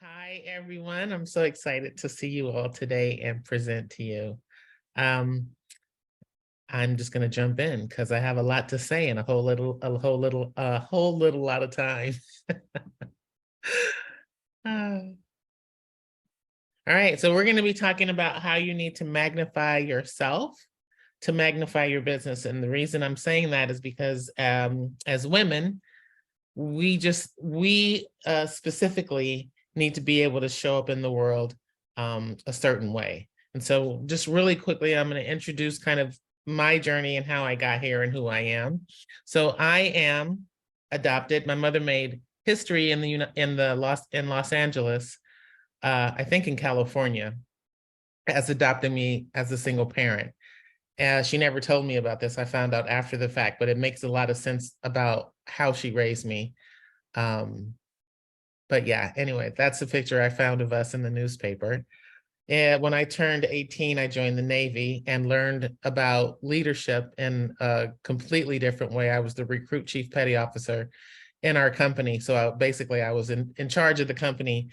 Hi, everyone. I'm so excited to see you all today and present to you. Um, I'm just going to jump in because I have a lot to say in a whole little lot of time. All right, so we're going to be talking about how you need to magnify yourself to magnify your business. And the reason I'm saying that is because as women, we specifically need to be able to show up in the world a certain way. And so just really quickly, I'm going to introduce kind of my journey and how I got here and who I am. So I am adopted. My mother made history in Los Angeles, I think in California, as adopting me as a single parent. She never told me about this. I found out after the fact, but it makes a lot of sense about how she raised me. But yeah, anyway, that's the picture I found of us in the newspaper. And when I turned 18, I joined the Navy and learned about leadership in a completely different way. I was the recruit chief petty officer in our company. So I was in charge of the company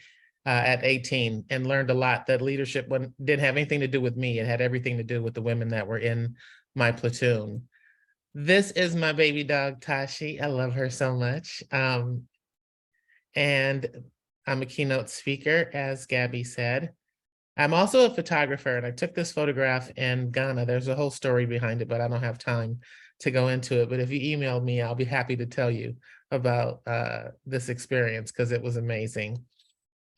at 18 and learned a lot that leadership didn't have anything to do with me. It had everything to do with the women that were in my platoon. This is my baby dog, Tashi. I love her so much. And I'm a keynote speaker, as Gabby said. I'm also a photographer, and I took this photograph in Ghana. There's a whole story behind it, but I don't have time to go into it. But if you emailed me, I'll be happy to tell you about this experience because it was amazing.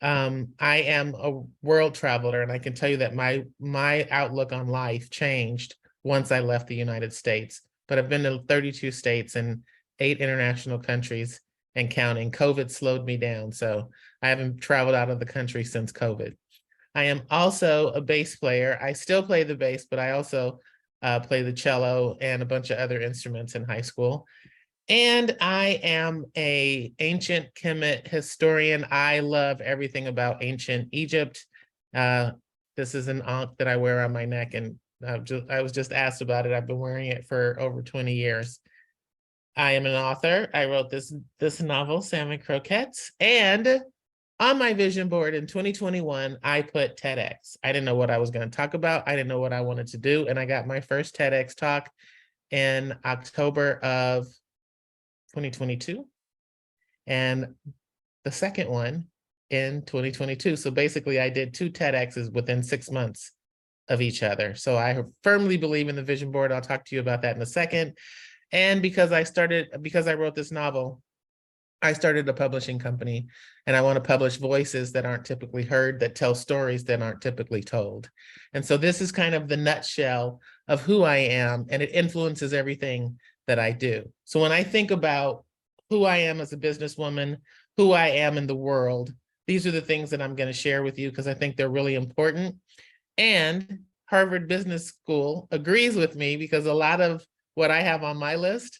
I am a world traveler, and I can tell you that my outlook on life changed once I left the United States. But I've been to 32 states and 8 international countries and counting. COVID slowed me down, so I haven't traveled out of the country since COVID. I am also a bass player. I still play the bass, but I also play the cello and a bunch of other instruments in high school. And I am an ancient Kemet historian. I love everything about ancient Egypt. This is an ankh that I wear on my neck, and I was just asked about it. I've been wearing it for over 20 years. I am an author. I wrote this novel, Salmon Croquettes, and on my vision board in 2021, I put TEDx. I didn't know what I was going to talk about. I didn't know what I wanted to do, and I got my first TEDx talk in October of 2022, and the second one in 2022. So basically, I did 2 TEDx's within 6 months of each other. So I firmly believe in the vision board. I'll talk to you about that in a second. And because I wrote this novel, I started a publishing company, and I want to publish voices that aren't typically heard, that tell stories that aren't typically told. And so this is kind of the nutshell of who I am, and it influences everything that I do. So when I think about who I am as a businesswoman, who I am in the world, these are the things that I'm going to share with you because I think they're really important. And Harvard Business School agrees with me because a lot of what I have on my list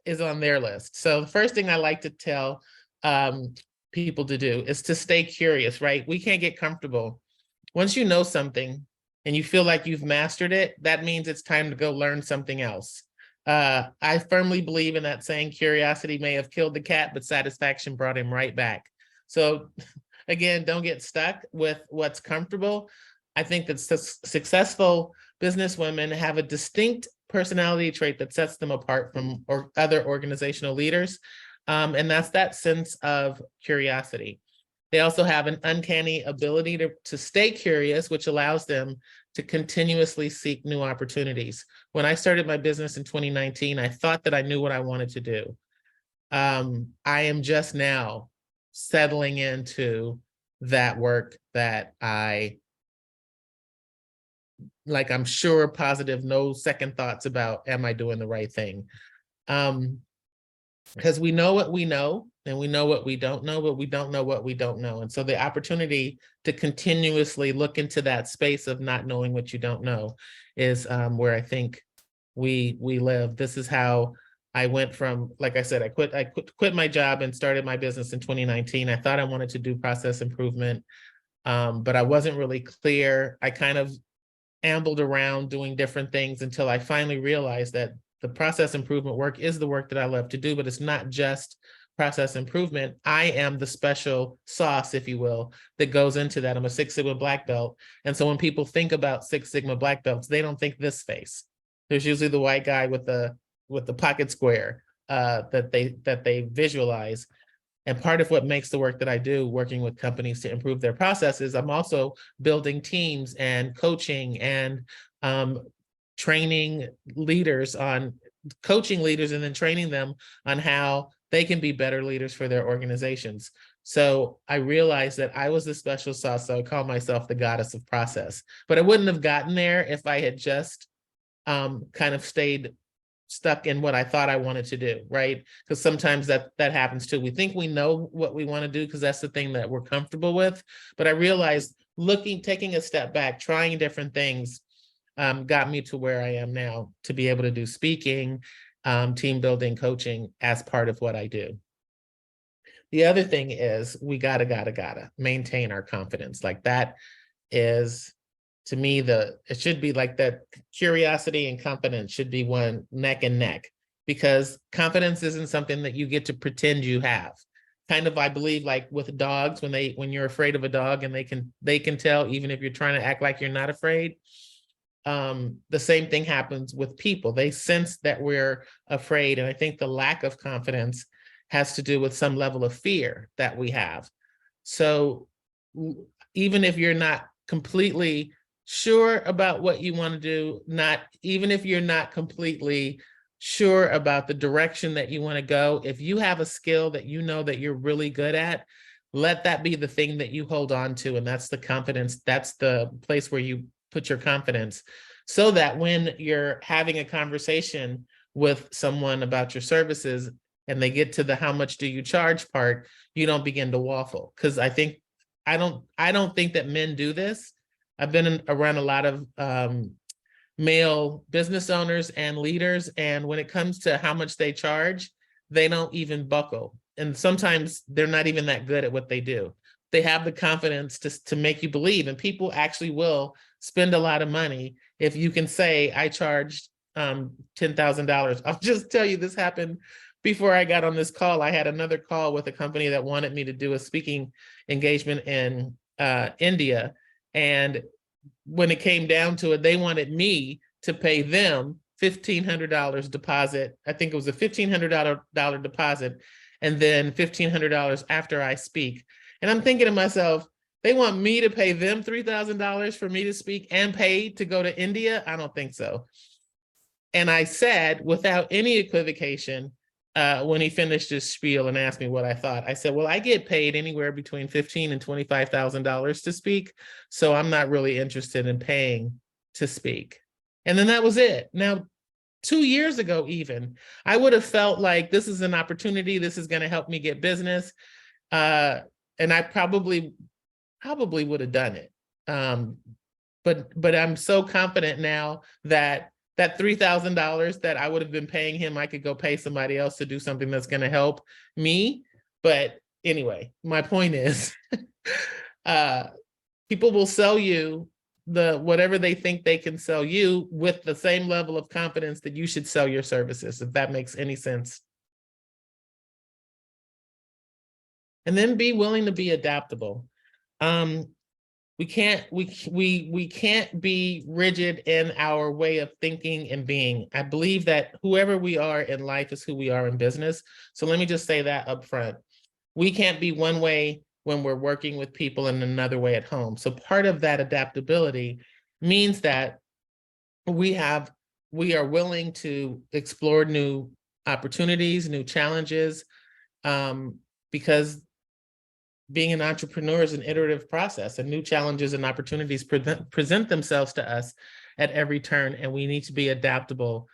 is on their list. So the first thing I like to tell people to do is to stay curious, right? We can't get comfortable. Once you know something and you feel like you've mastered it, that means it's time to go learn something else. I firmly believe in that saying, curiosity may have killed the cat, but satisfaction brought him right back. So again, don't get stuck with what's comfortable. I think that successful businesswomen have a distinct personality trait that sets them apart from other organizational leaders. And that's that sense of curiosity. They also have an uncanny ability to stay curious, which allows them to continuously seek new opportunities. When I started my business in 2019, I thought that I knew what I wanted to do. I am just now settling into that work that I'm sure, positive, no second thoughts about, am I doing the right thing? Because we know what we know, and we know what we don't know, but we don't know what we don't know. And so the opportunity to continuously look into that space of not knowing what you don't know is where I think we live. This is how I went from, like I said, I quit my job and started my business in 2019. I thought I wanted to do process improvement, but I wasn't really clear. I kind of ambled around doing different things until I finally realized that the process improvement work is the work that I love to do, but it's not just process improvement, I am the special sauce, if you will, that goes into that. I'm a Six Sigma black belt. And so when people think about Six Sigma black belts, they don't think this face. There's usually the white guy with the pocket square that they visualize. And part of what makes the work that I do, working with companies to improve their processes, I'm also building teams and coaching and training leaders on coaching leaders and then training them on how they can be better leaders for their organizations. So I realized that I was the special sauce, so I call myself the goddess of process. But I wouldn't have gotten there if I had just kind of stayed stuck in what I thought I wanted to do, right? Because sometimes that happens too. We think we know what we want to do because that's the thing that we're comfortable with. But I realized taking a step back, trying different things got me to where I am now to be able to do speaking, team building, coaching as part of what I do. The other thing is we gotta maintain our confidence. Like that is, to me, it should be like that. Curiosity and confidence should be one neck and neck, because confidence isn't something that you get to pretend you have. Kind of, I believe, like with dogs, when you're afraid of a dog and they can tell even if you're trying to act like you're not afraid. The same thing happens with people. They sense that we're afraid. And I think the lack of confidence has to do with some level of fear that we have. So even if you're not completely sure about what you want to do, even if you're not completely sure about the direction that you want to go, if you have a skill that you know that you're really good at, let that be the thing that you hold on to. And that's the confidence. That's the place where you put your confidence, so that when you're having a conversation with someone about your services and they get to the how much do you charge part, you don't begin to waffle. Because I don't think that men do this. I've been around a lot of male business owners and leaders, and when it comes to how much they charge, they don't even buckle. And sometimes they're not even that good at what they do. They have the confidence to make you believe, and people actually will spend a lot of money if you can say, I charged $10,000. I'll just tell you, this happened before I got on this call. I had another call with a company that wanted me to do a speaking engagement in India. And when it came down to it, they wanted me to pay them $1,500 deposit. I think it was a $1,500 deposit, and then $1,500 after I speak. And I'm thinking to myself, they want me to pay them $3,000 for me to speak and pay to go to India? I don't think so. And I said, without any equivocation, when he finished his spiel and asked me what I thought, I said, well, I get paid anywhere between $15,000 and $25,000 to speak, so I'm not really interested in paying to speak. And then that was it. Now, 2 years ago even, I would have felt like this is an opportunity, this is going to help me get business, and I probably would have done it. But I'm so confident now that that $3,000 that I would have been paying him, I could go pay somebody else to do something that's going to help me. But anyway, my point is, people will sell you whatever they think they can sell you with the same level of confidence that you should sell your services, if that makes any sense. And then be willing to be adaptable. We can't be rigid in our way of thinking and being. I believe that whoever we are in life is who we are in business. So let me just say that up front. We can't be one way when we're working with people and another way at home. So part of that adaptability means that we are willing to explore new opportunities, new challenges, because being an entrepreneur is an iterative process, and new challenges and opportunities present themselves to us at every turn, and we need to be adaptable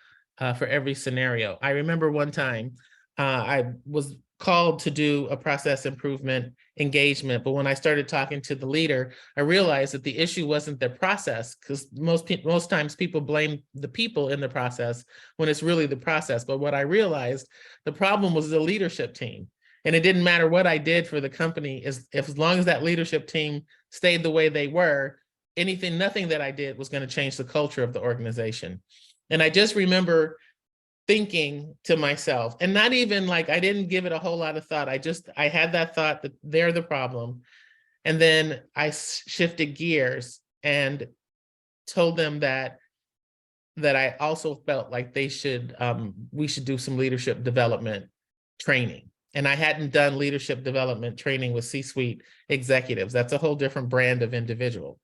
for every scenario. I remember one time I was called to do a process improvement engagement, but when I started talking to the leader, I realized that the issue wasn't the process, because most times people blame the people in the process when it's really the process. But what I realized, the problem was the leadership team. And it didn't matter what I did for the company, as long as that leadership team stayed the way they were, nothing that I did was going to change the culture of the organization. And I just remember thinking to myself, and not even like, I didn't give it a whole lot of thought. I had that thought that they're the problem. And then I shifted gears and told them that I also felt like we should do some leadership development training. And I hadn't done leadership development training with C-suite executives. That's a whole different brand of individual.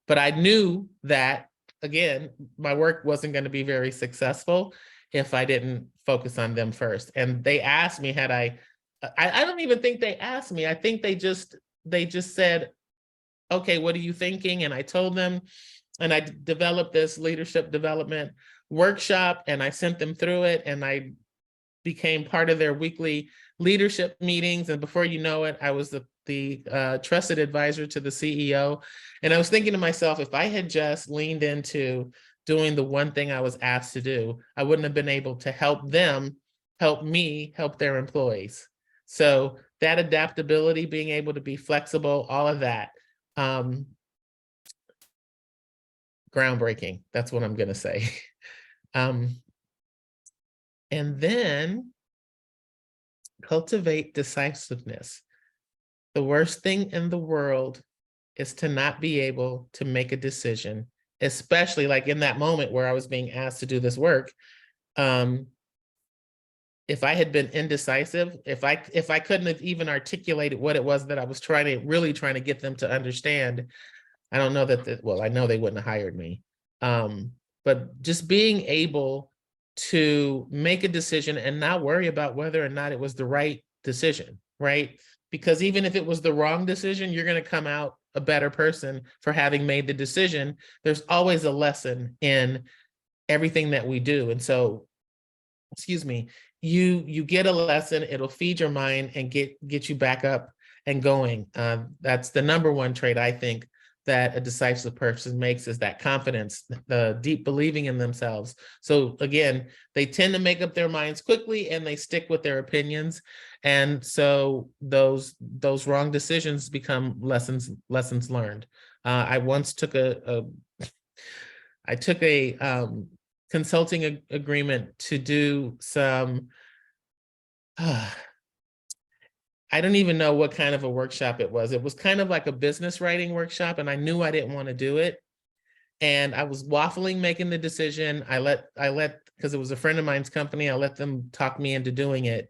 But I knew that, again, my work wasn't going to be very successful if I didn't focus on them first. And they asked me, I don't even think they asked me. I think they just said, okay, what are you thinking? And I told them, and I developed this leadership development workshop, and I sent them through it, and I became part of their weekly leadership meetings. And before you know it, I was the trusted advisor to the CEO. And I was thinking to myself, if I had just leaned into doing the one thing I was asked to do, I wouldn't have been able to help them, help me, help their employees. So that adaptability, being able to be flexible, all of that, groundbreaking. That's what I'm going to say. And then cultivate decisiveness. The worst thing in the world is to not be able to make a decision, especially like in that moment where I was being asked to do this work. If I had been indecisive, if I couldn't have even articulated what it was that I was really trying to get them to understand, I don't know that, well, I know they wouldn't have hired me. But just being able to make a decision and not worry about whether or not it was the right decision, right? Because even if it was the wrong decision, you're going to come out a better person for having made the decision. There's always a lesson in everything that we do. And so, excuse me, you get a lesson, it'll feed your mind and get you back up and going. That's the number one trait, I think, that a decisive person makes, is that confidence, the deep believing in themselves. So again, they tend to make up their minds quickly and they stick with their opinions. And so those wrong decisions become lessons learned. I once took a consulting agreement to do some, I don't even know what kind of a workshop it was. It was kind of like a business writing workshop, and I knew I didn't want to do it. And I was waffling, making the decision. I let, because it was a friend of mine's company, I let them talk me into doing it.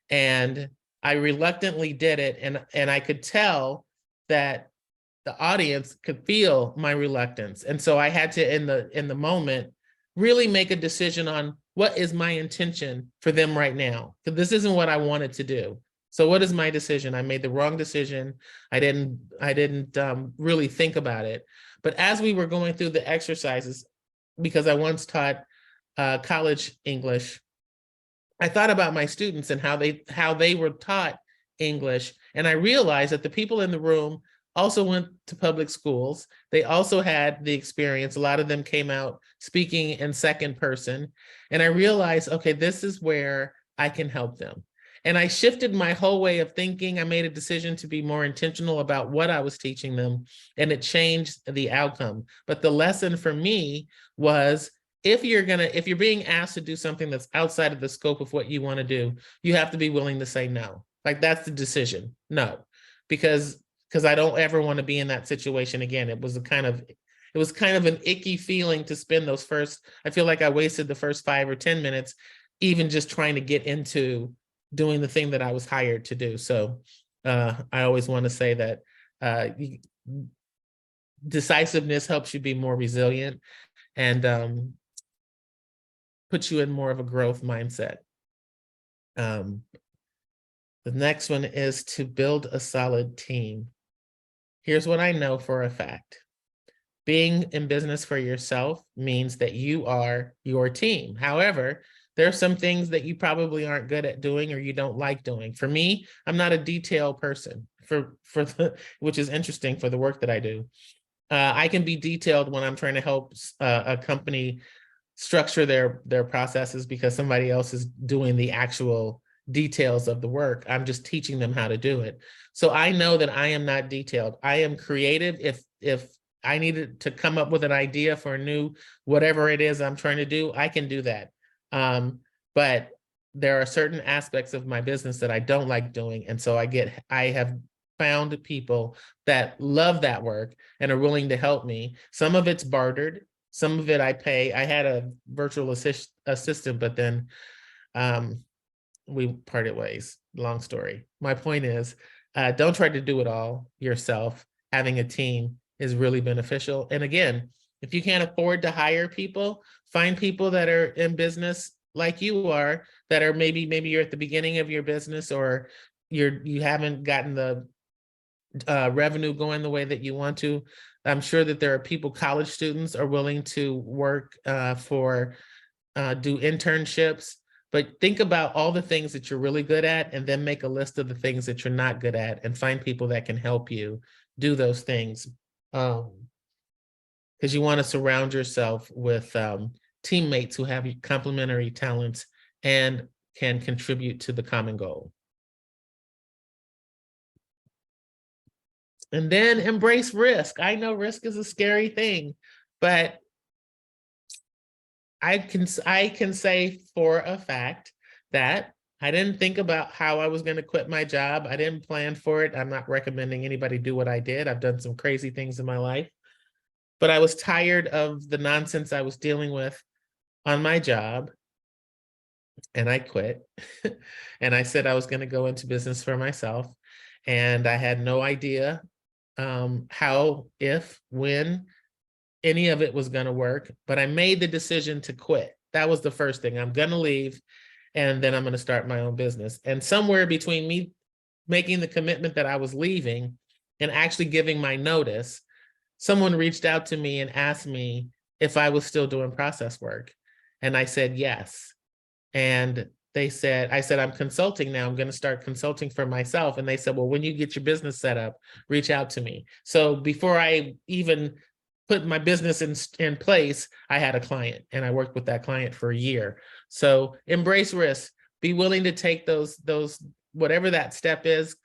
And I reluctantly did it. And I could tell that the audience could feel my reluctance. And so I had to, in the moment, really make a decision on what is my intention for them right now. Because this isn't what I wanted to do. So what is my decision? I made the wrong decision. I didn't really think about it. But as we were going through the exercises, because I once taught college English, I thought about my students and how they were taught English. And I realized that the people in the room also went to public schools. They also had the experience. A lot of them came out speaking in second person. And I realized, okay, this is where I can help them. And I shifted my whole way of thinking. I made a decision to be more intentional about what I was teaching them, and it changed the outcome. But the lesson for me was, if you're being asked to do something that's outside of the scope of what you want to do, you have to be willing to say no. Like, that's the decision. No, because I don't ever want to be in that situation again. It was kind of an icky feeling to spend those first, I feel like I wasted the first 5 or 10 minutes, even just trying to get into doing the thing that I was hired to do. So I always want to say that decisiveness helps you be more resilient and puts you in more of a growth mindset. The next one is to build a solid team. Here's what I know for a fact. Being in business for yourself means that you are your team. However, there are some things that you probably aren't good at doing or you don't like doing. For me, I'm not a detail person, which is interesting for the work that I do. I can be detailed when I'm trying to help a company structure their processes because somebody else is doing the actual details of the work. I'm just teaching them how to do it. So I know that I am not detailed. I am creative. If I needed to come up with an idea for a new, whatever it is I'm trying to do, I can do that. but there are certain aspects of my business that I don't like doing. And so I have found people that love that work and are willing to help me. Some of it's bartered, some of it I pay. I had a virtual assistant, but then we parted ways. Long story. My point is, don't try to do it all yourself. Having a team is really beneficial. And again, if you can't afford to hire people, find people that are in business like you are, that are maybe you're at the beginning of your business, or you haven't gotten the revenue going the way that you want to. I'm sure that there are people, college students are willing to work do internships, but think about all the things that you're really good at, and then make a list of the things that you're not good at, and find people that can help you do those things. Because you want to surround yourself with teammates who have complementary talents and can contribute to the common goal. And then embrace risk. I know risk is a scary thing, but I can say for a fact that I didn't think about how I was going to quit my job. I didn't plan for it. I'm not recommending anybody do what I did. I've done some crazy things in my life, but I was tired of the nonsense I was dealing with on my job, and I quit. And I said I was going to go into business for myself, and I had no idea how, if, when any of it was going to work, but I made the decision to quit. That was the first thing. I'm going to leave, and then I'm going to start my own business. And somewhere between me making the commitment that I was leaving and actually giving my notice, someone reached out to me and asked me if I was still doing process work. And I said, yes. And I said, I'm consulting now. I'm going to start consulting for myself. And they said, well, when you get your business set up, reach out to me. So before I even put my business in place, I had a client, and I worked with that client for a year. So embrace risk. Be willing to take those whatever that step is,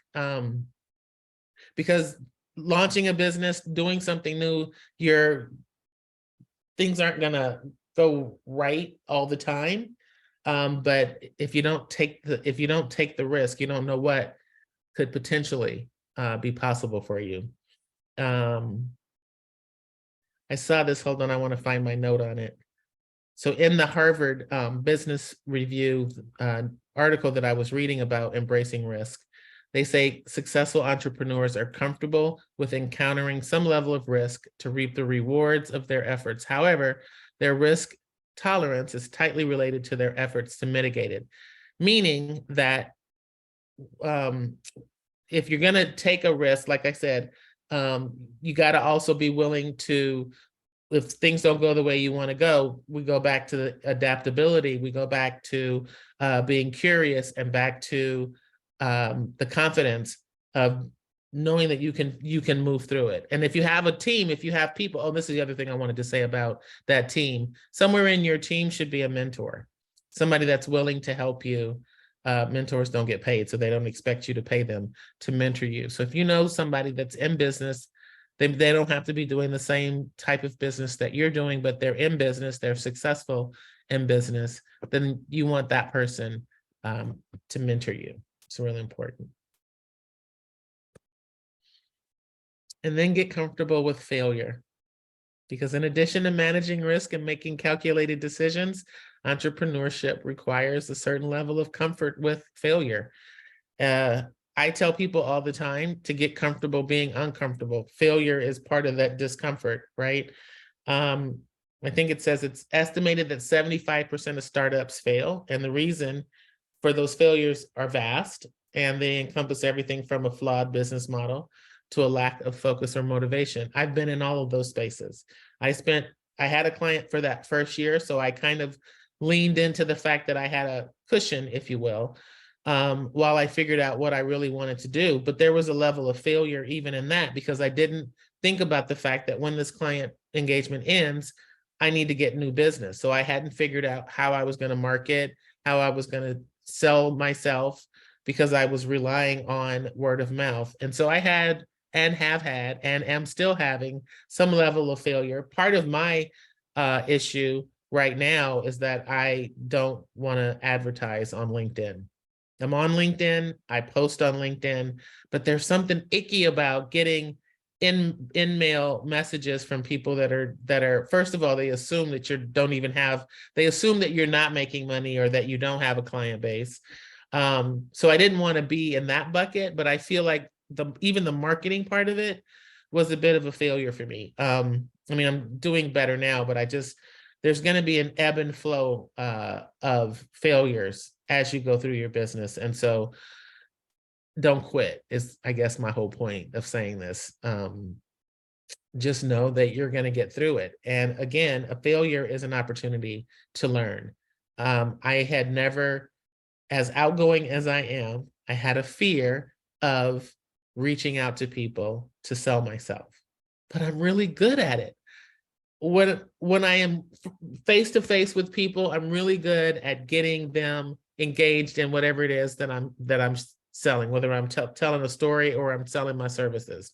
because launching a business, doing something new, things aren't gonna go right all the time. But if you don't take the risk, you don't know what could potentially be possible for you. I saw this, hold on, I want to find my note on it. So in the Harvard Business Review article that I was reading about embracing risk, they say successful entrepreneurs are comfortable with encountering some level of risk to reap the rewards of their efforts. However, their risk tolerance is tightly related to their efforts to mitigate it, meaning that if you're going to take a risk, like I said, you got to also be willing to, if things don't go the way you want to go, we go back to the adaptability. We go back to being curious, and back to the confidence of knowing that you can move through it. And if you have a team, if you have people, oh, this is the other thing I wanted to say about that team. Somewhere in your team should be a mentor, somebody that's willing to help you. Mentors don't get paid, so they don't expect you to pay them to mentor you. So if you know somebody that's in business, they don't have to be doing the same type of business that you're doing, but they're in business, they're successful in business, then you want that person to mentor you. It's really important. And then get comfortable with failure, because in addition to managing risk and making calculated decisions, entrepreneurship requires a certain level of comfort with failure. I tell people all the time to get comfortable being uncomfortable. Failure is part of that discomfort, right? I think it says it's estimated that 75% of startups fail, and the reason for those failures are vast, and they encompass everything from a flawed business model to a lack of focus or motivation. I've been in all of those spaces. I had a client for that first year, so I kind of leaned into the fact that I had a cushion, if you will, while I figured out what I really wanted to do. But there was a level of failure even in that, because I didn't think about the fact that when this client engagement ends, I need to get new business. So I hadn't figured out how I was going to market, how I was going to sell myself, because I was relying on word of mouth. And so I had, and have had, and am still having some level of failure. Part of my issue right now is that I don't want to advertise on LinkedIn. I'm on LinkedIn, I post on LinkedIn, but there's something icky about getting in mail messages from people that are first of all, they assume that you don't even have, they assume that you're not making money or that you don't have a client base. So I didn't want to be in that bucket, but I feel like even the marketing part of it was a bit of a failure for me. I mean, I'm doing better now, but there's going to be an ebb and flow of failures as you go through your business. And so don't quit is, I guess, my whole point of saying this. Just know that you're going to get through it. And again, a failure is an opportunity to learn. I had never, as outgoing as I am, I had a fear of reaching out to people to sell myself, but I'm really good at it. When I am face to face with people, I'm really good at getting them engaged in whatever it is that I'm selling, whether I'm telling a story or I'm selling my services.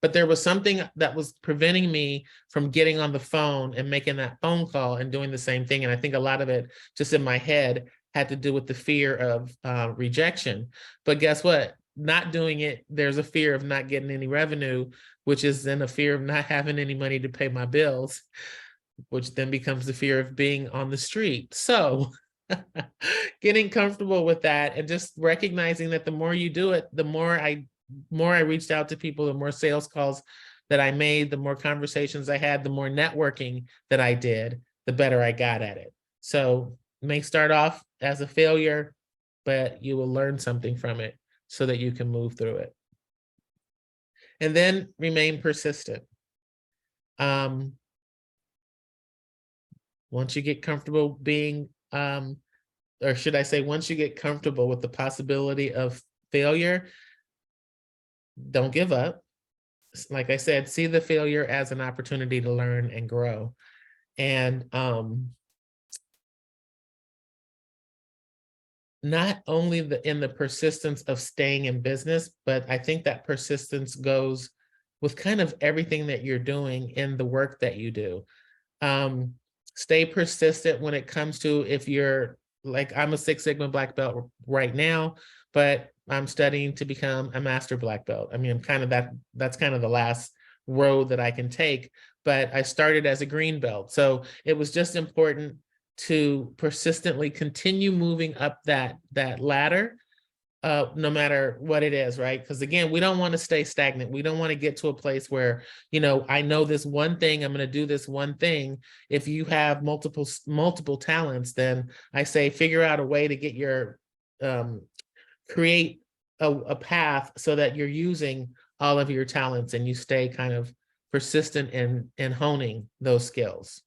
But there was something that was preventing me from getting on the phone and making that phone call and doing the same thing. And I think a lot of it just in my head had to do with the fear of rejection. But guess what? Not doing it, there's a fear of not getting any revenue, which is then a fear of not having any money to pay my bills, which then becomes the fear of being on the street. So getting comfortable with that and just recognizing that the more you do it, the more I reached out to people, the more sales calls that I made, the more conversations I had, the more networking that I did, the better I got at it. So it may start off as a failure, but you will learn something from it so that you can move through it. And then remain persistent. Once you get comfortable being, or should I say, once you get comfortable with the possibility of failure, don't give up. Like I said, see the failure as an opportunity to learn and grow. And not only in the persistence of staying in business, but I think that persistence goes with kind of everything that you're doing in the work that you do. Stay persistent when it comes to, if you're like, I'm a 6 Sigma black belt right now, but I'm studying to become a master black belt. I mean, I'm kind of that's kind of the last road that I can take, but I started as a green belt. So it was just important to persistently continue moving up that ladder, no matter what it is, right? Because again, we don't want to stay stagnant. We don't want to get to a place where, you know, I know this one thing, I'm going to do this one thing. If you have multiple talents, then I say figure out a way to get your create a path so that you're using all of your talents and you stay kind of persistent in honing those skills.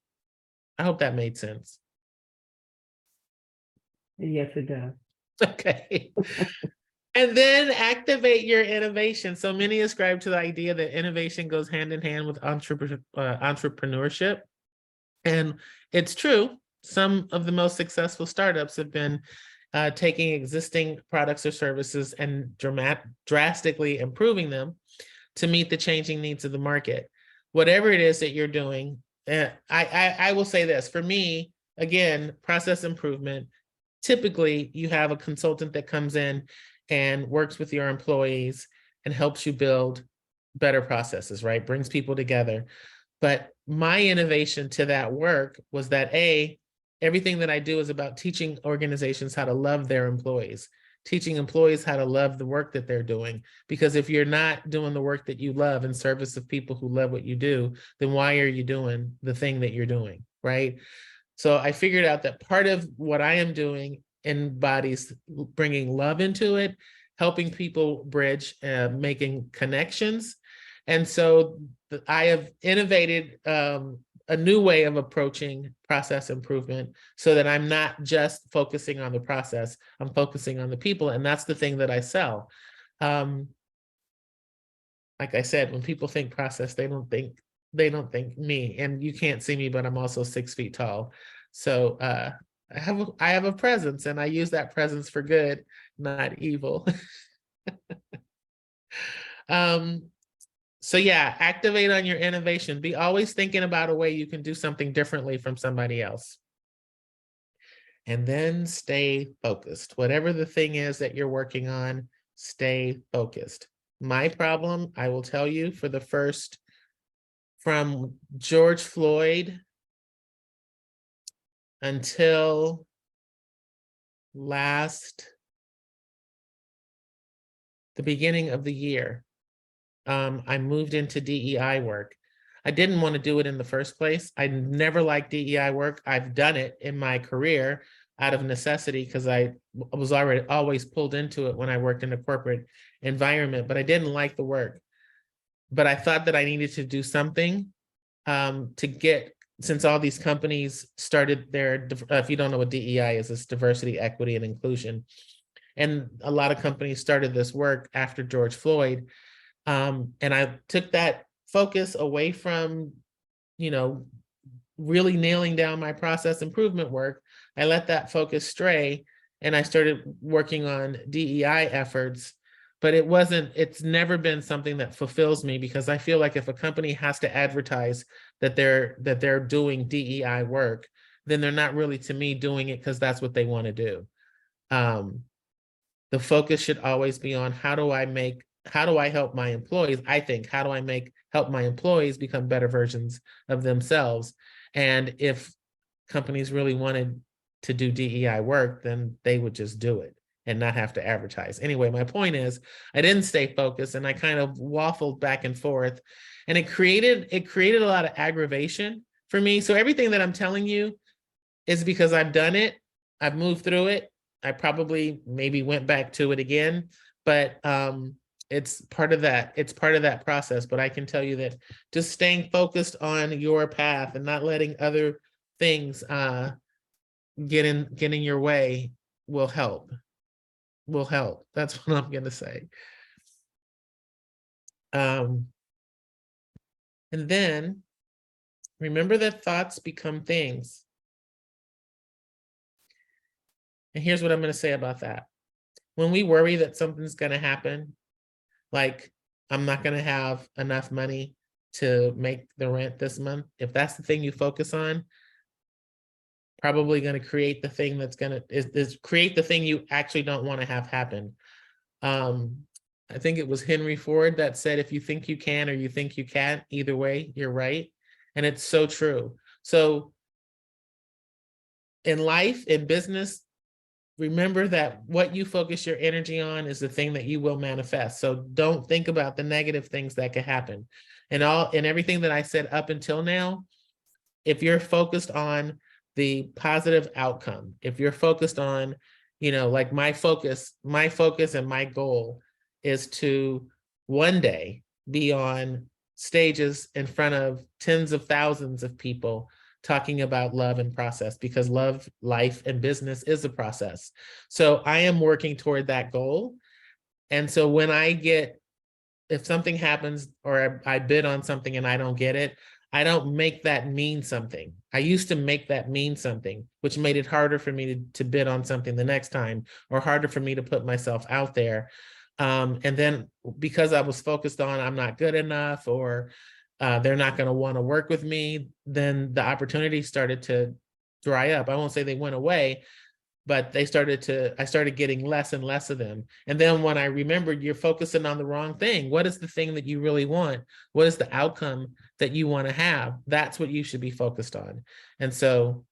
I hope that made sense. Yes, it does. Okay. And then activate your innovation. So many ascribe to the idea that innovation goes hand in hand with entrepreneurship. And it's true. Some of the most successful startups have been taking existing products or services and drastically improving them to meet the changing needs of the market. Whatever it is that you're doing, I will say this, for me, again, process improvement. Typically, you have a consultant that comes in and works with your employees and helps you build better processes, right? Brings people together. But my innovation to that work was that everything that I do is about teaching organizations how to love their employees, teaching employees how to love the work that they're doing. Because if you're not doing the work that you love in service of people who love what you do, then why are you doing the thing that you're doing, right? So I figured out that part of what I am doing embodies bringing love into it, helping people bridge, making connections. And so I have innovated a new way of approaching process improvement so that I'm not just focusing on the process, I'm focusing on the people. And that's the thing that I sell. Like I said, when people think process, they don't think me. And you can't see me, but I'm also 6 feet tall. So I have a presence, and I use that presence for good, not evil. So yeah, activate on your innovation. Be always thinking about a way you can do something differently from somebody else. And then stay focused. Whatever the thing is that you're working on, stay focused. My problem, I will tell you, for the first, from George Floyd until the beginning of the year, I moved into DEI work. I didn't want to do it in the first place. I never liked DEI work. I've done it in my career out of necessity because I was always pulled into it when I worked in a corporate environment, but I didn't like the work. But I thought that I needed to do something to get, since all these companies started their, if you don't know what DEI is, it's diversity, equity, and inclusion. And a lot of companies started this work after George Floyd. And I took that focus away from, really nailing down my process improvement work. I let that focus stray and I started working on DEI efforts, but it's never been something that fulfills me, because I feel like if a company has to advertise that they're doing DEI work, then they're not really, to me, doing it because that's what they want to do. The focus should always be on how do I help my employees? How do I help my employees become better versions of themselves? And if companies really wanted to do DEI work, then they would just do it and not have to advertise. Anyway, my point is, I didn't stay focused and I kind of waffled back and forth, and it created a lot of aggravation for me. So everything that I'm telling you is because I've done it, I've moved through it. I probably maybe went back to it again, but it's part of that process. But I can tell you that just staying focused on your path and not letting other things get in your way will help. That's what I'm gonna say. And then remember that thoughts become things. And here's what I'm going to say about that. When we worry that something's going to happen, like I'm not going to have enough money to make the rent this month, if that's the thing you focus on, probably going to create the thing that's going to create the thing you actually don't want to have happen. I think it was Henry Ford that said, if you think you can or you think you can't, either way, you're right. And it's so true. So in life, in business, remember that what you focus your energy on is the thing that you will manifest. So don't think about the negative things that could happen. And everything that I said up until now, if you're focused on the positive outcome, if you're focused on, like my focus and my goal is to one day be on stages in front of tens of thousands of people talking about love and process, because love, life, and business is a process. So I am working toward that goal. And so when if something happens or I bid on something and I don't get it, I don't make that mean something. I used to make that mean something, which made it harder for me to bid on something the next time, or harder for me to put myself out there. And then because I was focused on I'm not good enough, or they're not going to want to work with me, then the opportunities started to dry up. I won't say they went away, but I started getting less and less of them. And then when I remembered, you're focusing on the wrong thing. What is the thing that you really want? What is the outcome that you want to have? That's what you should be focused on. And so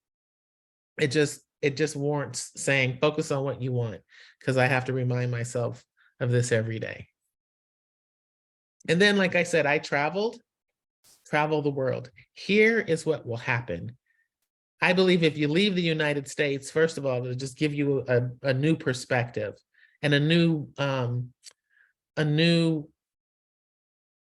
it just warrants saying, focus on what you want, because I have to remind myself of this every day. And then, like I said, I travel the world. Here is what will happen. I believe if you leave the United States, first of all, it'll just give you a new perspective and a new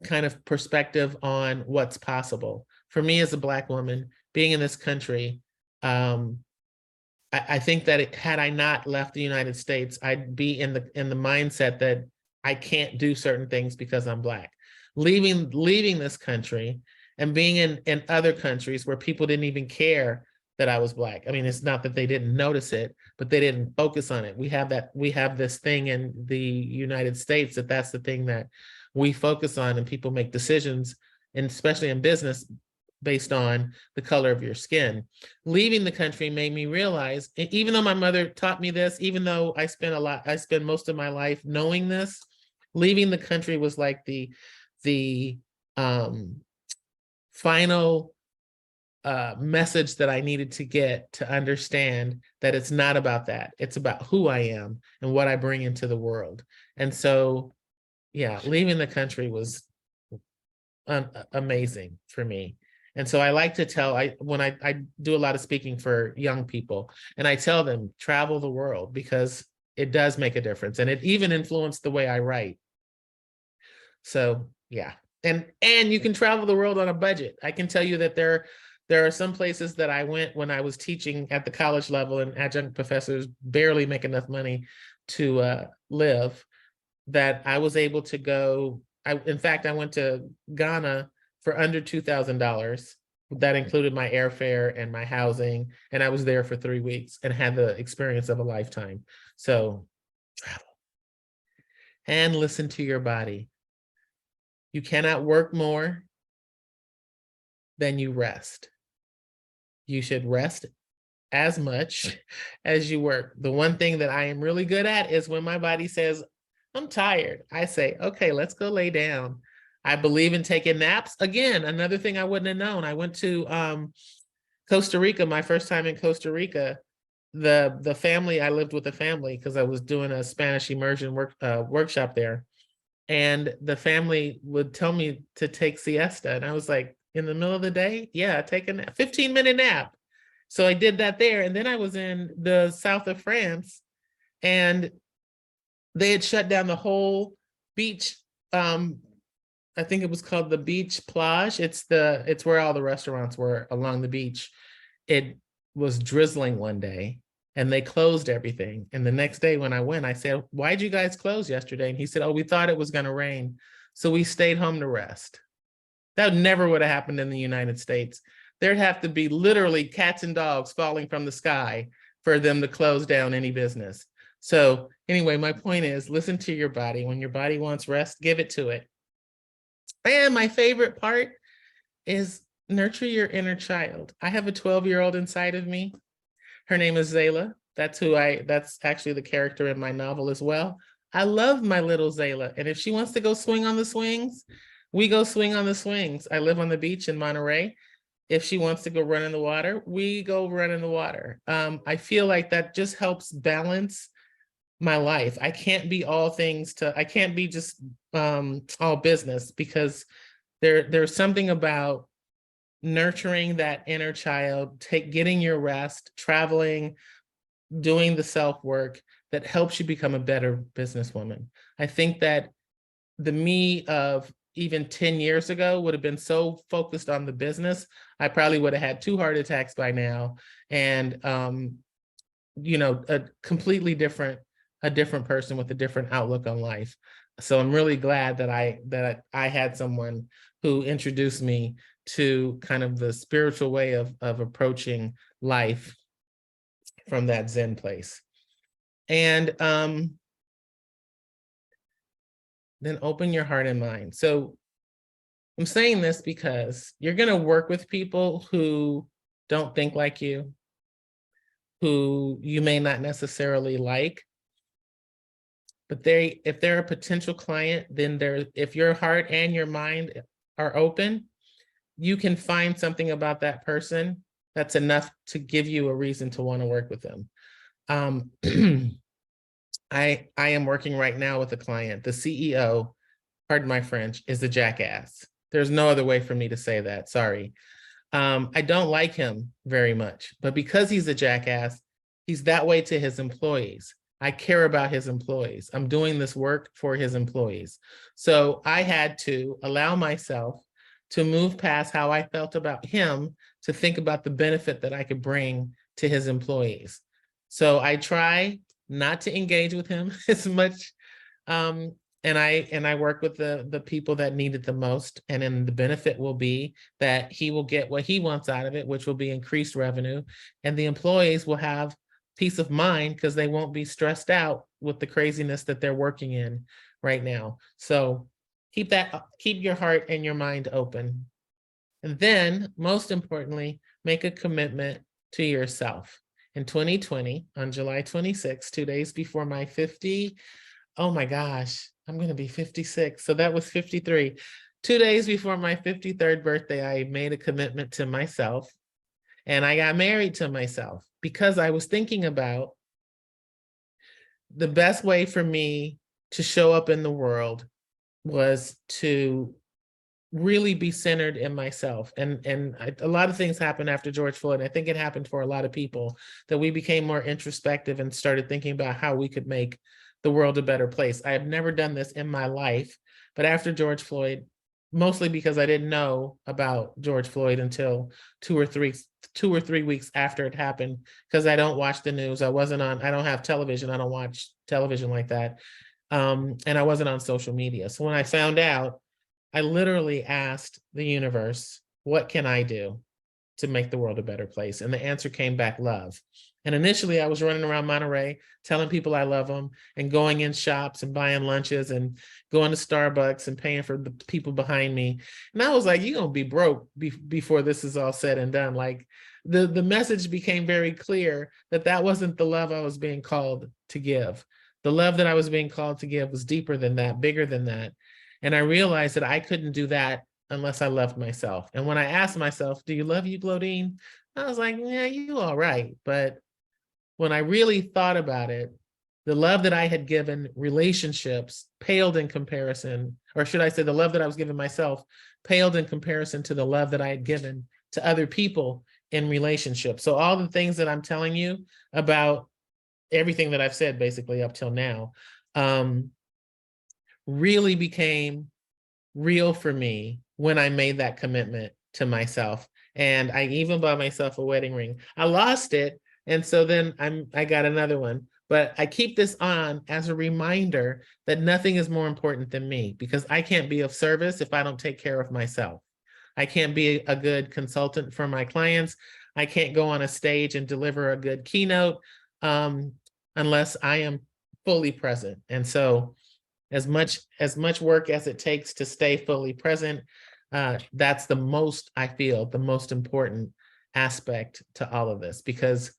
kind of perspective on what's possible. For me as a Black woman, being in this country, I think that had I not left the United States, I'd be in the mindset that I can't do certain things because I'm Black. Leaving this country and being in other countries where people didn't even care that I was Black. I mean, it's not that they didn't notice it, but they didn't focus on it. We have this thing in the United States that's the thing that we focus on, and people make decisions, and especially in business, based on the color of your skin. Leaving the country made me realize, even though my mother taught me this, even though I spent most of my life knowing this, leaving the country was like the final message that I needed to get to understand that it's not about that. It's about who I am and what I bring into the world. And so, yeah, leaving the country was amazing for me. And so I like to tell, when I do a lot of speaking for young people, and I tell them, travel the world, because it does make a difference. And it even influenced the way I write. So yeah, and you can travel the world on a budget. I can tell you that there are some places that I went when I was teaching at the college level, and adjunct professors barely make enough money to live, that I was able to go. In fact, I went to Ghana for under $2,000. That included my airfare and my housing, and I was there for 3 weeks and had the experience of a lifetime. So travel and listen to your body. You cannot work more than you rest. You should rest as much as you work. The one thing that I am really good at is when my body says, I'm tired, I say, okay, let's go lay down. I believe in taking naps. Again, another thing I wouldn't have known. I went to Costa Rica, my first time in Costa Rica. The family, I lived with a family because I was doing a Spanish immersion workshop there. And the family would tell me to take siesta. And I was like, in the middle of the day? Yeah, take a nap, 15-minute nap. So I did that there. And then I was in the south of France, and they had shut down the whole beach. I think it was called the Beach Plage. It's where all the restaurants were along the beach. It was drizzling one day, and they closed everything. And the next day when I went, I said, why'd you guys close yesterday? And he said, oh, we thought it was going to rain, so we stayed home to rest. That never would have happened in the United States. There'd have to be literally cats and dogs falling from the sky for them to close down any business. So anyway, my point is, listen to your body. When your body wants rest, give it to it. And my favorite part is nurture your inner child. I have a 12-year-old inside of me. Her name is Zayla. That's actually the character in my novel as well. I love my little Zayla. And if she wants to go swing on the swings, we go swing on the swings. I live on the beach in Monterey. If she wants to go run in the water, we go run in the water. I feel like that just helps balance my life. I can't be all things I can't be just all business, because there's something about nurturing that inner child, getting your rest, traveling, doing the self-work that helps you become a better businesswoman. I think that the me of even 10 years ago would have been so focused on the business, I probably would have had 2 heart attacks by now, and a completely different person with a different outlook on life. So I'm really glad that I had someone who introduced me to kind of the spiritual way of approaching life from that Zen place. And then open your heart and mind. So I'm saying this because you're going to work with people who don't think like you, who you may not necessarily like. But if they're a potential client, then if your heart and your mind are open, you can find something about that person that's enough to give you a reason to want to work with them. I am working right now with a client. The CEO, pardon my French, is a jackass. There's no other way for me to say that, sorry. I don't like him very much, but because he's a jackass, he's that way to his employees. I care about his employees. I'm doing this work for his employees. So I had to allow myself to move past how I felt about him to think about the benefit that I could bring to his employees. So I try not to engage with him as much. And I work with the people that need it the most. And then the benefit will be that he will get what he wants out of it, which will be increased revenue. And the employees will have peace of mind because they won't be stressed out with the craziness that they're working in right now. So keep your heart and your mind open. And then, most importantly, make a commitment to yourself. In 2020, on July 26th, 2 days before my 50, oh my gosh, I'm going to be 56. So that was 53. 2 days before my 53rd birthday, I made a commitment to myself, and I got married to myself because I was thinking about the best way for me to show up in the world was to really be centered in myself. A lot of things happened after George Floyd. I think it happened for a lot of people, that we became more introspective and started thinking about how we could make the world a better place. I have never done this in my life, but after George Floyd, mostly because I didn't know about George Floyd until 2 or 3 weeks after it happened, because I don't watch the news. I don't have television. I don't watch television like that. And I wasn't on social media. So when I found out, I literally asked the universe, what can I do to make the world a better place? And the answer came back, love. And initially I was running around Monterey telling people I love them and going in shops and buying lunches and going to Starbucks and paying for the people behind me. And I was like, you're going to be broke before this is all said and done. Like the message became very clear that that wasn't the love I was being called to give. The love that I was being called to give was deeper than that, bigger than that. And I realized that I couldn't do that unless I loved myself. And when I asked myself, do you love you, Glodine? I was like, yeah, you all right. But when I really thought about it, the love that I had given relationships paled in comparison, or should I say the love that I was giving myself paled in comparison to the love that I had given to other people in relationships. So all the things that I'm telling you about, everything that I've said basically up till now, really became real for me when I made that commitment to myself. And I even bought myself a wedding ring. I lost it, and so then I got another one. But I keep this on as a reminder that nothing is more important than me, because I can't be of service if I don't take care of myself. I can't be a good consultant for my clients. I can't go on a stage and deliver a good keynote unless I am fully present. And so as much work as it takes to stay fully present, that's the most important aspect to all of this, because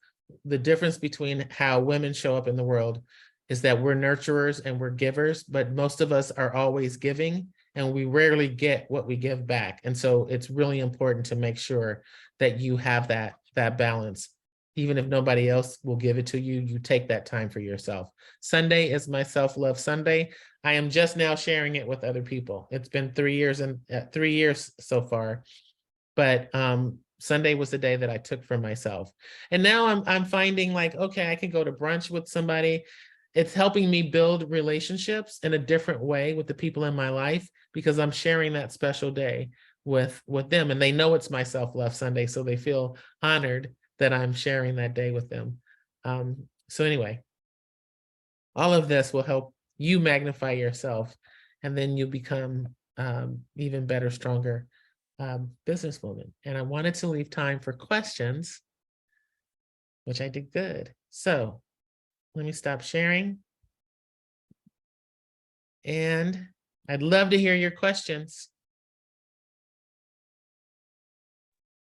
the difference between how women show up in the world is that we're nurturers and we're givers, but most of us are always giving and we rarely get what we give back. And so it's really important to make sure that you have that balance. Even if nobody else will give it to you, you take that time for yourself. Sunday is my self-love Sunday. I am just now sharing it with other people. It's been 3 years and 3 years so far, but Sunday was the day that I took for myself. And now I'm finding like, okay, I can go to brunch with somebody. It's helping me build relationships in a different way with the people in my life, because I'm sharing that special day with them, and they know it's my self-love Sunday, so they feel honored that I'm sharing that day with them. So anyway, all of this will help you magnify yourself, and then you become even better, stronger businesswoman. And I wanted to leave time for questions, which I did good. So let me stop sharing. And I'd love to hear your questions.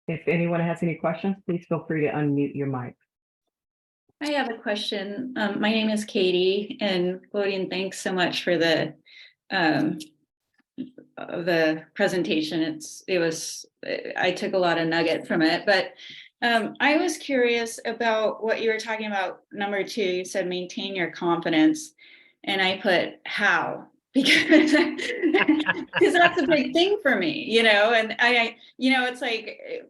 If anyone has any questions, please feel free to unmute your mic. I have a question. My name is Katie, and Claudian, thanks so much for the presentation. I took a lot of nugget from it, but I was curious about what you were talking about. Number 2, you said maintain your confidence, and I put how, because that's a big thing for me, and I it's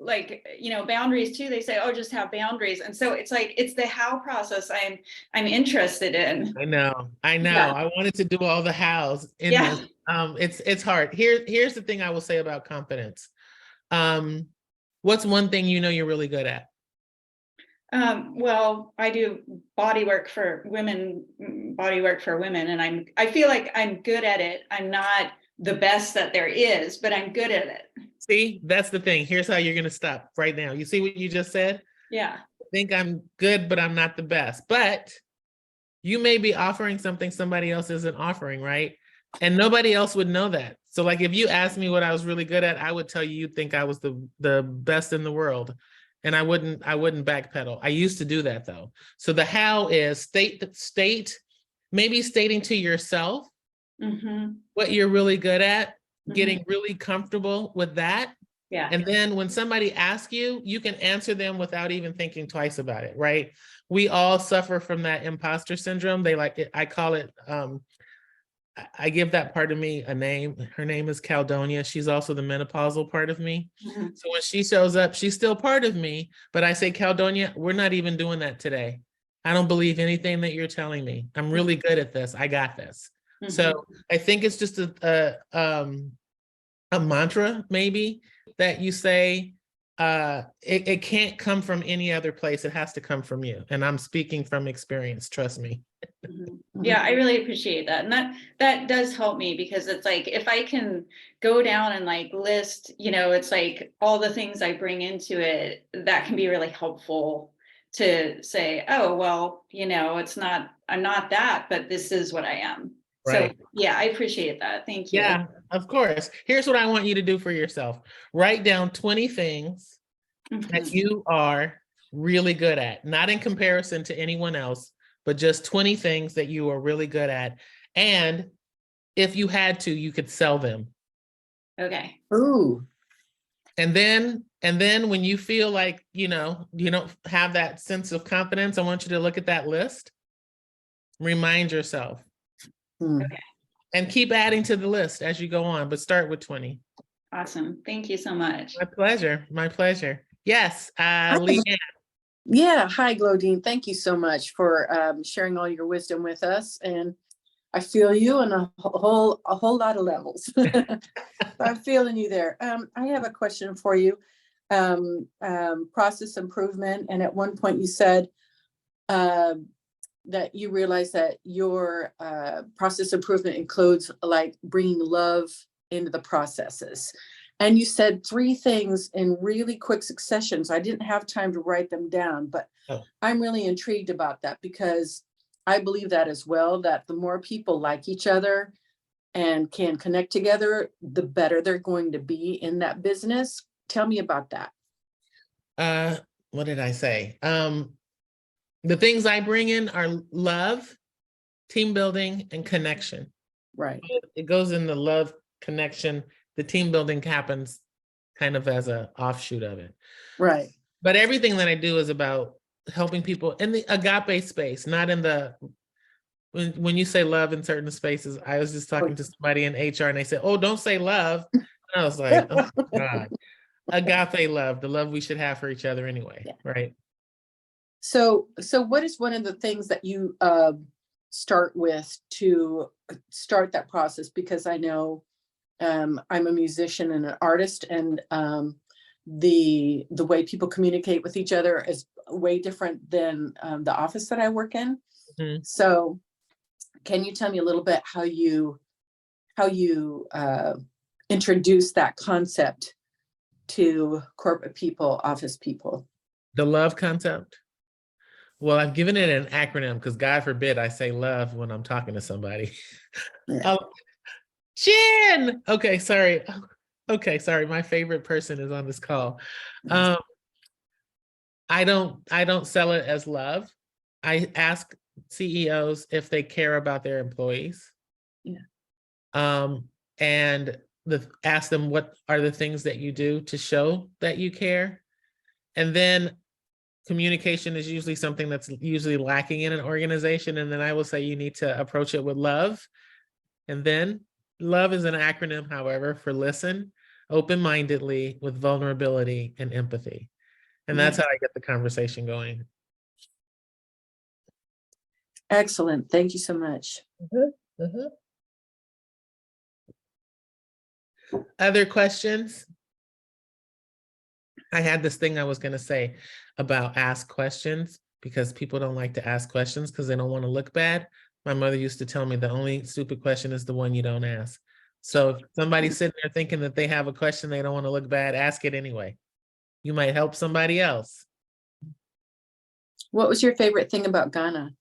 like boundaries too. They say, oh, just have boundaries. And so it's like, it's the how process I'm interested in. I know. Yeah. I wanted to do all the hows in Yeah. this. It's hard. Here's the thing I will say about confidence. What's one thing you're really good at? Well, I do body work for women, and I feel like I'm good at it. I'm not the best that there is, but I'm good at it. See, that's the thing. Here's how you're going to stop right now. You see what you just said? Yeah. I think I'm good, but I'm not the best. But you may be offering something somebody else isn't offering, right? And nobody else would know that. So like if you asked me what I was really good at, I would tell you you'd think I was the best in the world. And I wouldn't backpedal. I used to do that though. So the how is maybe stating to yourself what you're really good at, getting really comfortable with that. Yeah. And then when somebody asks you, you can answer them without even thinking twice about it, right? We all suffer from that imposter syndrome. They like it, I call it, I give that part of me a name. Her name is Caldonia. She's also the menopausal part of me. So when she shows up, she's still part of me, but I say, Caldonia, we're not even doing that today. I don't believe anything that you're telling me. I'm really good at this. I got this. So I think it's just a mantra maybe that you say, it can't come from any other place. It has to come from you. And I'm speaking from experience, trust me. Yeah, I really appreciate that. And that does help me, because it's like, if I can go down and like list, it's like all the things I bring into it, that can be really helpful to say, oh, well, I'm not that, but this is what I am. Right. So yeah, I appreciate that. Thank you. Yeah, of course. Here's what I want you to do for yourself. Write down 20 things that you are really good at, not in comparison to anyone else, but just 20 things that you are really good at. And if you had to, you could sell them. Okay. Ooh. And then when you feel like, you don't have that sense of confidence, I want you to look at that list, remind yourself. Okay. And keep adding to the list as you go on, but start with 20. Awesome. Thank you so much. My pleasure. My pleasure. Yes, Leanne. Yeah. Hi, Glodine. Thank you so much for sharing all your wisdom with us. And I feel you on a whole lot of levels. I'm feeling you there. I have a question for you. Process improvement. And at one point you said that you realize that your process improvement includes like bringing love into the processes. And you said 3 things in really quick succession. So I didn't have time to write them down, but I'm really intrigued about that, because I believe that as well, that the more people like each other and can connect together, the better they're going to be in that business. Tell me about that. What did I say? The things I bring in are love, team building, and connection. Right. It goes in the love, connection. The team building happens kind of as an offshoot of it. Right. But everything that I do is about helping people in the agape space, not in the, when you say love in certain spaces. I was just talking to somebody in HR and they said, oh, don't say love. And I was like, oh God, agape love, the love we should have for each other anyway, right? So what is one of the things that you start with to start that process? Because I know I'm a musician and an artist, and the way people communicate with each other is way different than the office that I work in. So can you tell me a little bit how you introduce that concept to corporate people, office people? The love concept? Well, I've given it an acronym because God forbid I say love when I'm talking to somebody. Jen! Okay, sorry. Okay, sorry. My favorite person is on this call. I don't sell it as love. I ask CEOs if they care about their employees. And ask them what are the things that you do to show that you care. And then communication is usually something that's usually lacking in an organization. And then I will say you need to approach it with love. And then love is an acronym, however, for listen open-mindedly with vulnerability and empathy. And that's how I get the conversation going. Excellent. Thank you so much. Other questions? I had this thing I was going to say about ask questions, because people don't like to ask questions because they don't want to look bad. My mother used to tell me the only stupid question is the one you don't ask. So if somebody's sitting there thinking that they have a question, they don't want to look bad, ask it anyway. You might help somebody else. What was your favorite thing about Ghana?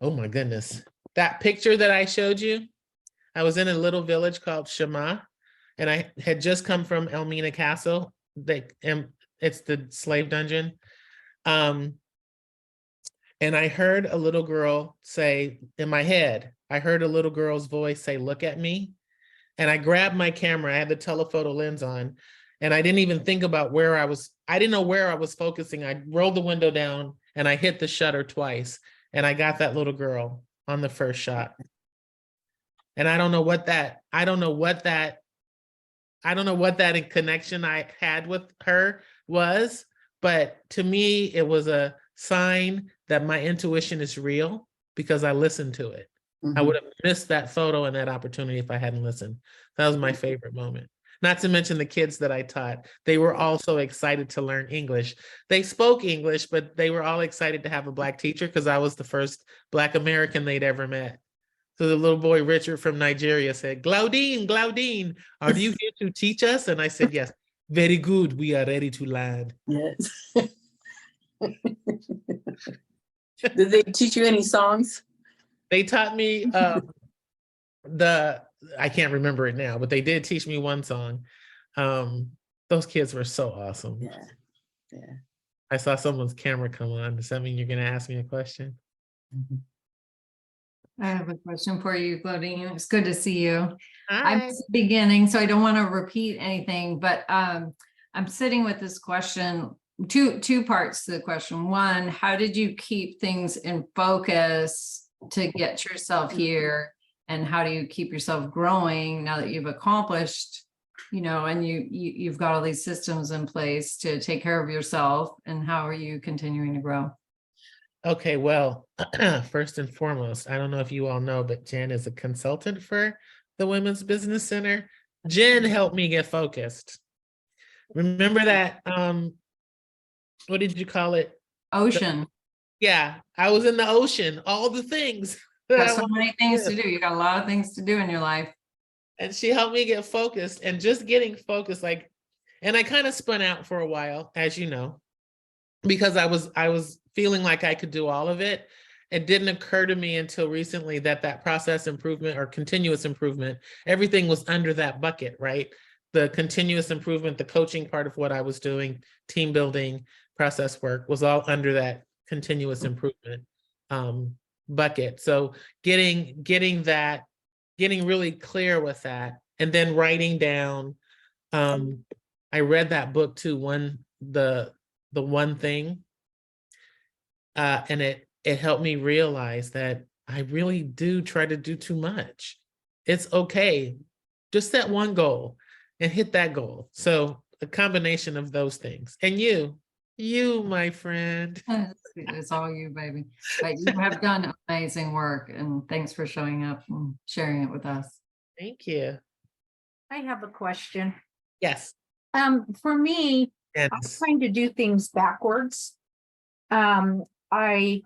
Oh my goodness. That picture that I showed you, I was in a little village called Shema, and I had just come from Elmina Castle. It's the slave dungeon. And I heard a little girl say, in my head, I heard a little girl's voice say, "Look at me." And I grabbed my camera. I had the telephoto lens on, and I didn't even think about where I was. I didn't know where I was focusing. I rolled the window down and I hit the shutter twice, and I got that little girl on the first shot. And I don't know what that connection I had with her was, but to me, it was a sign that my intuition is real because I listened to it. I would have missed that photo and that opportunity if I hadn't listened. That was my favorite moment. Not to mention the kids that I taught. They were also excited to learn English. They spoke English, but they were all excited to have a Black teacher because I was the first Black American they'd ever met. So the little boy, Richard from Nigeria, said, "Glaudine, Glaudine, are you here to teach us?" And I said, "Yes." "Very good. We are ready to land." Yes. Did they teach you any songs? They taught me I can't remember it now, but they did teach me one song. Those kids were so awesome. Yeah. Yeah. I saw someone's camera come on. Does that mean you're going to ask me a question? I have a question for you, Claudine. It's good to see you. I'm Hi. just beginning, so I don't want to repeat anything, but I'm sitting with this question, two parts to the question. One, how did you keep things in focus to get yourself here? And how do you keep yourself growing now that you've accomplished, and you've got all these systems in place to take care of yourself, and how are you continuing to grow? Okay, well, first and foremost, I don't know if you all know, but Jen is a consultant for the Women's Business Center. Jen helped me get focused. Remember that, what did you call it? Ocean. Yeah, I was in the ocean, all the things. Got so many things to do. You got a lot of things to do in your life. And she helped me get focused, and just getting focused, and I kind of spun out for a while, as you know, because I was feeling like I could do all of it. It didn't occur to me until recently that process improvement or continuous improvement, everything was under that bucket, right? The continuous improvement, the coaching part of what I was doing, team building, process work was all under that continuous improvement bucket. So getting really clear with that, and then writing down, I read that book too, the one thing, and it helped me realize that I really do try to do too much. It's okay. Just set one goal and hit that goal. So a combination of those things. And you, my friend. It's all you, baby. But you have done amazing work, and thanks for showing up and sharing it with us. Thank you. I have a question. Yes. For me, I'm Yes. trying to do things backwards. I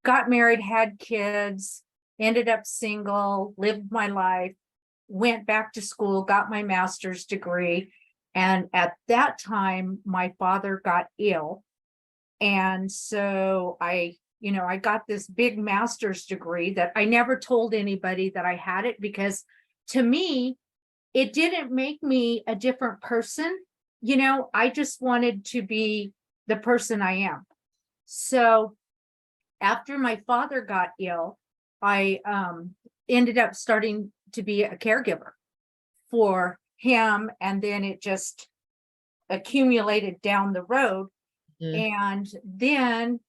got married, had kids, ended up single, lived my life, went back to school, got my master's degree. And at that time, my father got ill. And so I got this big master's degree that I never told anybody that I had it, because to me, it didn't make me a different person. I just wanted to be the person I am. So after my father got ill, I ended up starting to be a caregiver for him. And then it just accumulated down the road. And then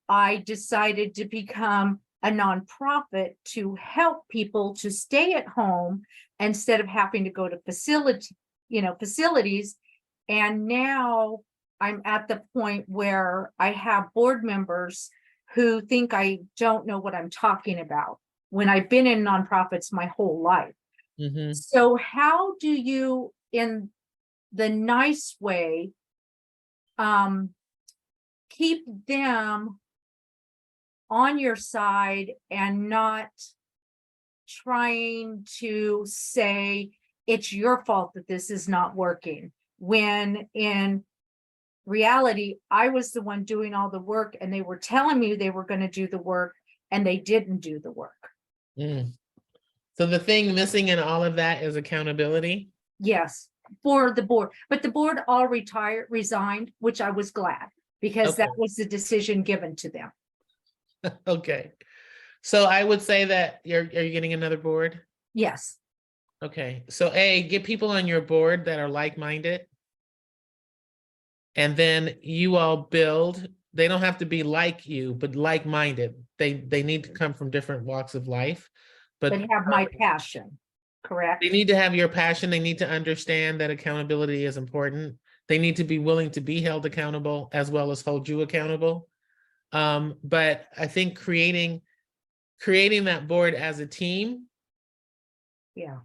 I decided to become a nonprofit to help people to stay at home instead of having to go to facilities. And now I'm at the point where I have board members who think I don't know what I'm talking about when I've been in nonprofits my whole life. Mm-hmm. So how do you, in the nice way, keep them on your side and not trying to say it's your fault that this is not working, when in reality, I was the one doing all the work and they were telling me they were going to do the work, and they didn't do the work. Mm. So the thing missing in all of that is accountability. Yes, for the board, but the board all resigned, which I was glad, because that Okay. was the decision given to them. Okay. So I would say that are you getting another board? Yes, Okay. So get people on your board that are like-minded. And then you all build, they don't have to be like you, but like-minded. They need to come from different walks of life. But but have my passion, correct? they need to have your passion. They need to understand that accountability is important. They need to be willing to be held accountable as well as hold you accountable. But I think creating that board as a team Yeah,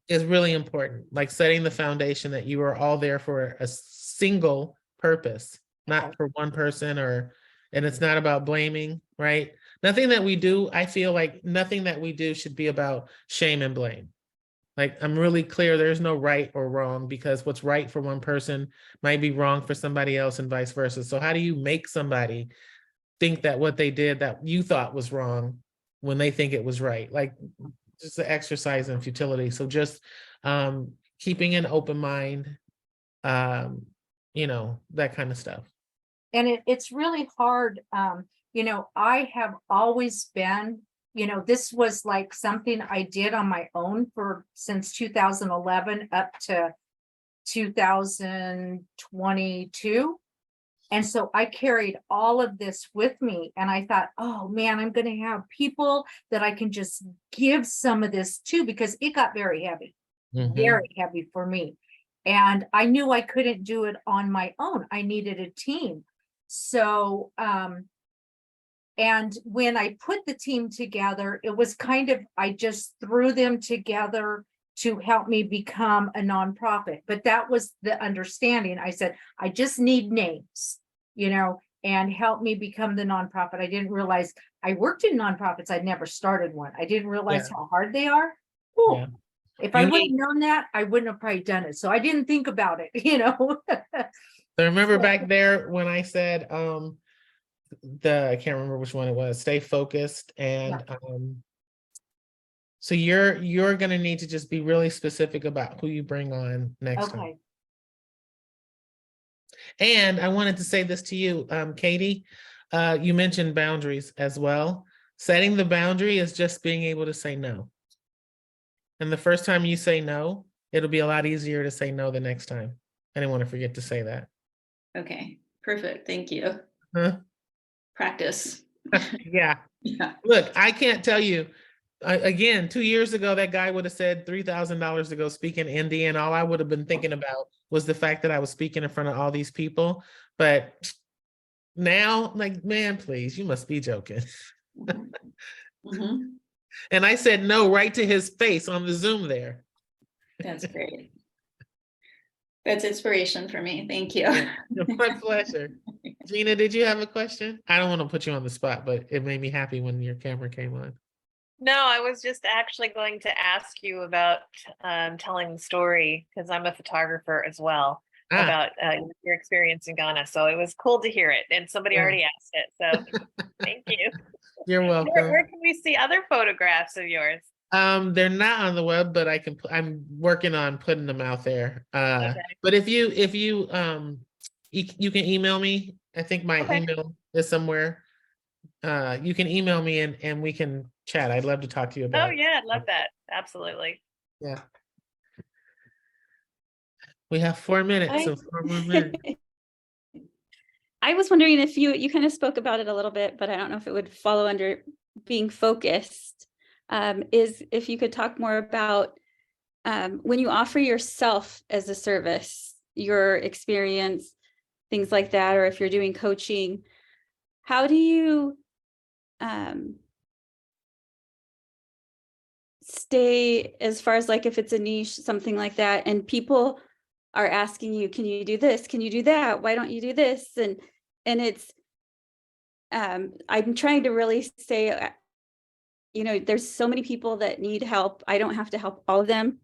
is really important. Like setting the foundation that you are all there for a single purpose, not Okay. for one person, and it's not about blaming, right? Nothing that we do, I feel like nothing that we do should be about shame and blame. Like, I'm really clear, there's no right or wrong, because what's right for one person might be wrong for somebody else and vice versa. So how do you make somebody think that what they did that you thought was wrong when they think it was right? Like, just the exercise in futility. So just keeping an open mind, that kind of stuff. and it's really hard. I have always been, this was like something I did on my own since 2011 up to 2022. And so I carried all of this with me, and I thought, oh man, I'm going to have people that I can just give some of this to, because it got very heavy, very heavy for me. And I knew I couldn't do it on my own. I needed a team. So, and when I put the team together, it was I just threw them together to help me become a nonprofit. But that was the understanding. I said, I just need names, and help me become the nonprofit. I didn't realize I worked in nonprofits. I'd never started one. I didn't realize how hard they are. Ooh, Yeah. if I wouldn't have known that, I wouldn't have probably done it. So I didn't think about it, So remember back there when I said, I can't remember which one it was, stay focused. And so you're going to need to just be really specific about who you bring on next time. Okay. And I wanted to say this to you, Katie, you mentioned boundaries as well. Setting the boundary is just being able to say no. And the first time you say no, it'll be a lot easier to say no the next time. I didn't want to forget to say that. Okay, perfect. Thank you. Huh? Practice. Yeah. Yeah. Look, I can't tell you. Again, 2 years ago, that guy would have said $3,000 to go speak in Indy, and all I would have been thinking about was the fact that I was speaking in front of all these people. But now, like, man, please, you must be joking. Mm-hmm. And I said no right to his face on the Zoom there. That's great. That's inspiration for me. Thank you. My pleasure. Gina, did you have a question? I don't want to put you on the spot, but it made me happy when your camera came on. No, I was just actually going to ask you about telling the story, because I'm a photographer as well, about your experience in Ghana. So it was cool to hear it, and somebody already asked it. So thank you. You're welcome. Where can we see other photographs of yours? They're not on the web, but I'm working on putting them out there. Okay. But if you can email me. I think my email is somewhere. You can email me and we can chat. I'd love to talk to you about Oh yeah, I'd love that. Absolutely. Yeah. We have 4 minutes, so 4 more minutes. I was wondering if you kind of spoke about it a little bit, but I don't know if it would follow under being focused. Is if you could talk more about when you offer yourself as a service, your experience, things like that, or if you're doing coaching, how do you stay, as far as like if it's a niche, something like that, and people are asking you, can you do this? Can you do that? Why don't you do this? And it's, I'm trying to really say, there's so many people that need help. I don't have to help all of them,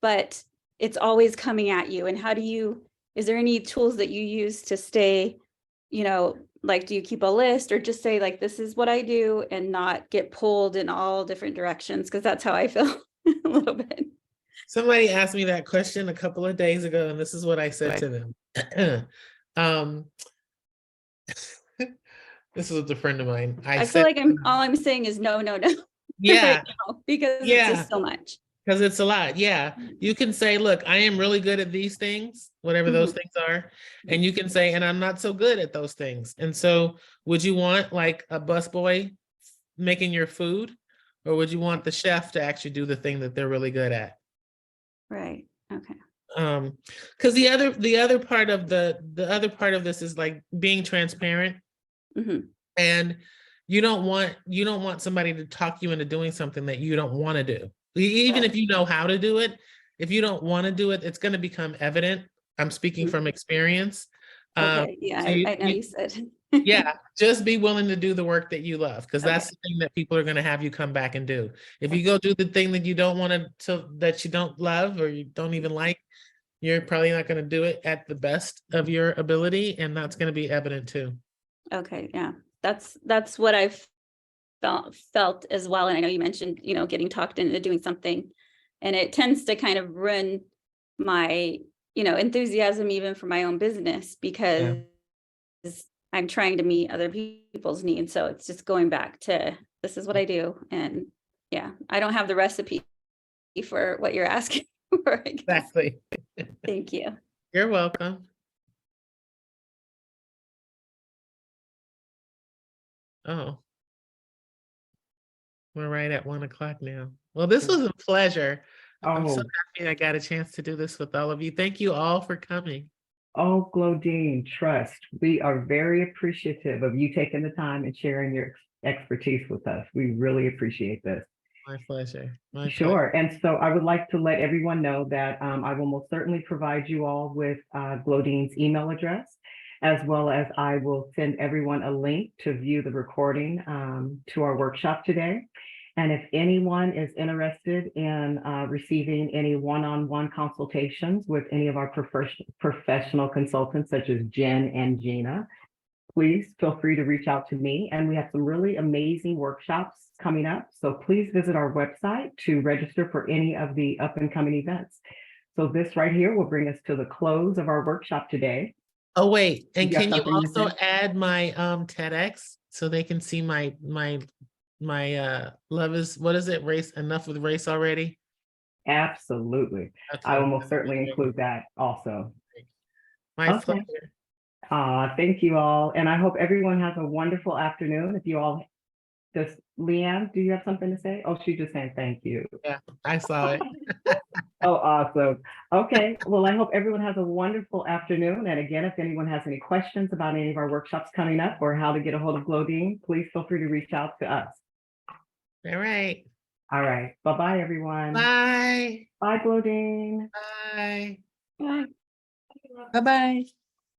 but it's always coming at you. And how do you, is there any tools that you use to stay, you know, like, do you keep a list or just say like, this is what I do and not get pulled in all different directions? Because that's how I feel a little bit. Somebody asked me that question a couple of days ago, and this is what I said to them. This was a friend of mine. I feel said, like all I'm saying is no, no, no. yeah, right now, because it's yeah, just so much. because it's a lot. Yeah, you can say, look, I am really good at these things, whatever those things are, and you can say, and I'm not so good at those things. And so, would you want like a busboy making your food, or would you want the chef to actually do the thing that they're really good at? Right. Okay. Because the other part of the other part of this is like being transparent. And you don't want somebody to talk you into doing something that you don't want to do. Even if you know how to do it, if you don't want to do it, it's going to become evident. I'm speaking from experience. Okay. Yeah, so I know you said. yeah, just be willing to do the work that you love, because that's the thing that people are going to have you come back and do. If you go do the thing that you don't want to, that you don't love or you don't even like, you're probably not going to do it at the best of your ability, and that's going to be evident too. Okay. Yeah. That's what I've felt as well. And I know you mentioned, you know, getting talked into doing something, and it tends to kind of ruin my, you know, enthusiasm even for my own business, because I'm trying to meet other people's needs. So it's just going back to, this is what I do. And yeah, I don't have the recipe for what you're asking for, I guess. Exactly. Thank you. You're welcome. Oh, we're right at 1 o'clock now. Well, this was a pleasure. I'm so happy I got a chance to do this with all of you. Thank you all for coming. Oh, Glodine, trust. We are very appreciative of you taking the time and sharing your expertise with us. We really appreciate this. My pleasure. Sure. And so I would like to let everyone know that I will most certainly provide you all with Glodine's email address, as well as I will send everyone a link to view the recording to our workshop today. And if anyone is interested in receiving any one-on-one consultations with any of our professional consultants, such as Jen and Gina, please feel free to reach out to me. And we have some really amazing workshops coming up. So please visit our website to register for any of the up and coming events. So this right here will bring us to the close of our workshop today. Oh, wait. And You have can you something to also say? add my TEDx so they can see my love is, what is it? Race, enough with race already? Absolutely. Okay. I will most certainly include that also. My Okay. pleasure. Thank you all. And I hope everyone has a wonderful afternoon. If you all, does Leanne, do you have something to say? Oh, she just saying thank you. Yeah, I saw it. Oh, awesome. Okay. Well, I hope everyone has a wonderful afternoon. And again, if anyone has any questions about any of our workshops coming up or how to get a hold of Glodine, please feel free to reach out to us. All right. All right. Bye-bye, everyone. Bye. Bye, Glodine. Bye. Bye. Bye-bye.